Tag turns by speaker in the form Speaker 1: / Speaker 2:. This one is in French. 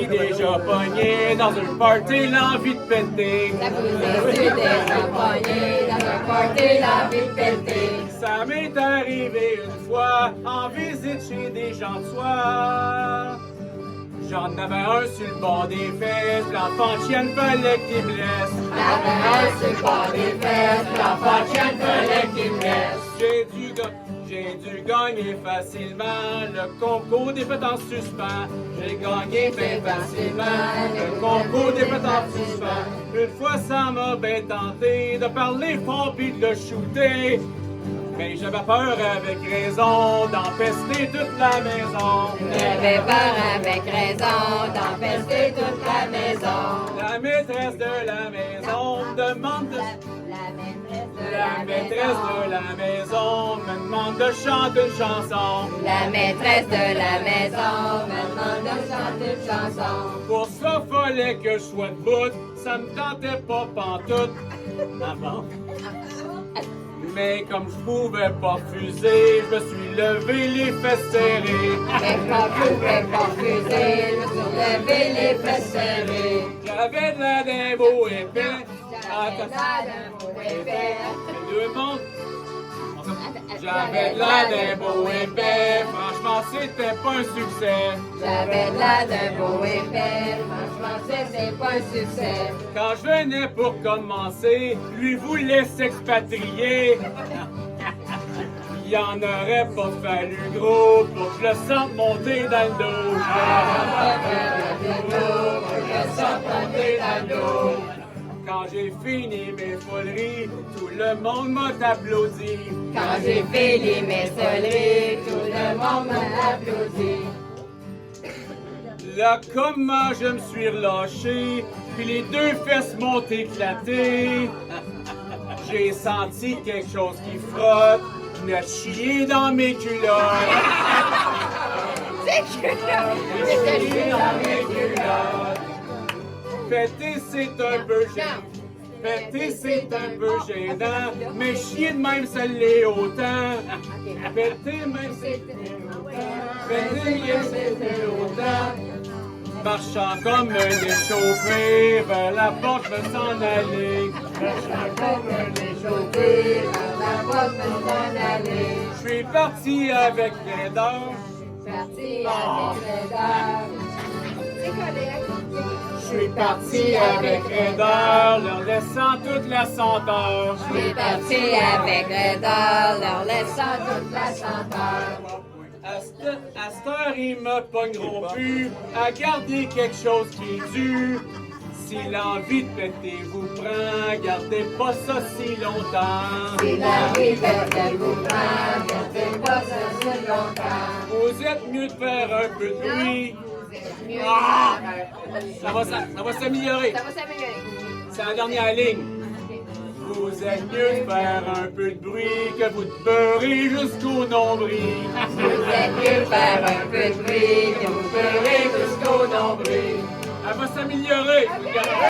Speaker 1: est-tu déjà pogné dans un party l'envie de péter?
Speaker 2: Ça vous est-tu déjà pogné dans un party l'envie de péter?
Speaker 1: Ça m'est arrivé une fois en visite chez des gens de soi. J'en avais un sur le bord des fesses, l'enfant de chienne fallait qu'il me laisse.
Speaker 2: J'en avais un sur le bord des fesses, l'enfant de chienne fallait qu'il me laisse.
Speaker 1: J'ai dû gagner facilement le concours des fêtes en suspens. J'ai gagné bien facilement le concours des fêtes en suspens. Une fois ça m'a bien tenté de parler fort pis de le shooter. Mais j'avais peur avec raison d'empester toute la maison.
Speaker 2: J'avais peur avec raison d'empester toute la maison.
Speaker 1: La maîtresse de la maison demande de...
Speaker 2: La maîtresse
Speaker 1: de la maison me demande de chanter une chanson.
Speaker 2: La maîtresse de la maison me demande de chanter une chanson.
Speaker 1: Pour ça, fallait que je sois debout, ça me tentait pas pantoute. Ah bon? Mais comme je pouvais pas refuser, je me suis levé les fesses serrées.
Speaker 2: Mais quand je pouvais pas refuser, je me suis levé les fesses serrées.
Speaker 1: J'avais de la d'un beau épais.
Speaker 2: J'avais de l'air d'un beau épais.
Speaker 1: Les deux mondes. J'avais de l'air d'un beau épais. Franchement, c'était pas un succès.
Speaker 2: J'avais de l'air d'un beau épais. Franchement, c'est pas un succès.
Speaker 1: Quand je venais pour commencer, lui voulait s'expatrier. Il en aurait pas fallu gros pour que je le sente monter dans le dos. Quand j'ai fini mes foleries, tout le monde m'a applaudi.
Speaker 2: Quand j'ai fini mes soleries, tout le monde m'a applaudi.
Speaker 1: Là, comment je me suis relâché, puis les deux fesses m'ont éclaté. J'ai senti quelque chose qui frotte, je venais de chier dans mes culottes.
Speaker 2: C'est
Speaker 1: J'ai chié dans mes culottes. Péter, c'est un peu gênant. Péter, c'est un peu gênant. Mais chier de même, ça l'est autant. Péter, même, c'est péter, même, c'est autant. Marchant comme un échauffé, vers la porte me s'en aller.
Speaker 2: Marchant comme un échauffé, vers la porte me s'en aller.
Speaker 1: Je suis parti avec raideur.
Speaker 2: Parti avec raideur. C'est quoi
Speaker 1: Je suis parti avec raideur, leur laissant toute la senteur.
Speaker 2: Je suis parti avec raideur, leur laissant toute la senteur.
Speaker 1: À cette heure, ils me pogneront plus à garder quelque chose qui est dû. Si l'envie de péter vous prend, gardez pas ça si longtemps.
Speaker 2: Si l'envie de péter vous prend, gardez pas ça si longtemps.
Speaker 1: Vous êtes mieux de faire un peu de bruit.
Speaker 2: Mieux
Speaker 1: Ah!
Speaker 2: faire un
Speaker 1: Ça va s'améliorer.
Speaker 2: Ça va s'améliorer.
Speaker 1: C'est la dernière ligne. Vous êtes mieux de faire un peu de bruit que vous de beurrer jusqu'au nombril.
Speaker 2: Vous êtes mieux de faire un peu de bruit que vous ferez jusqu'au nombril.
Speaker 1: Elle va s'améliorer.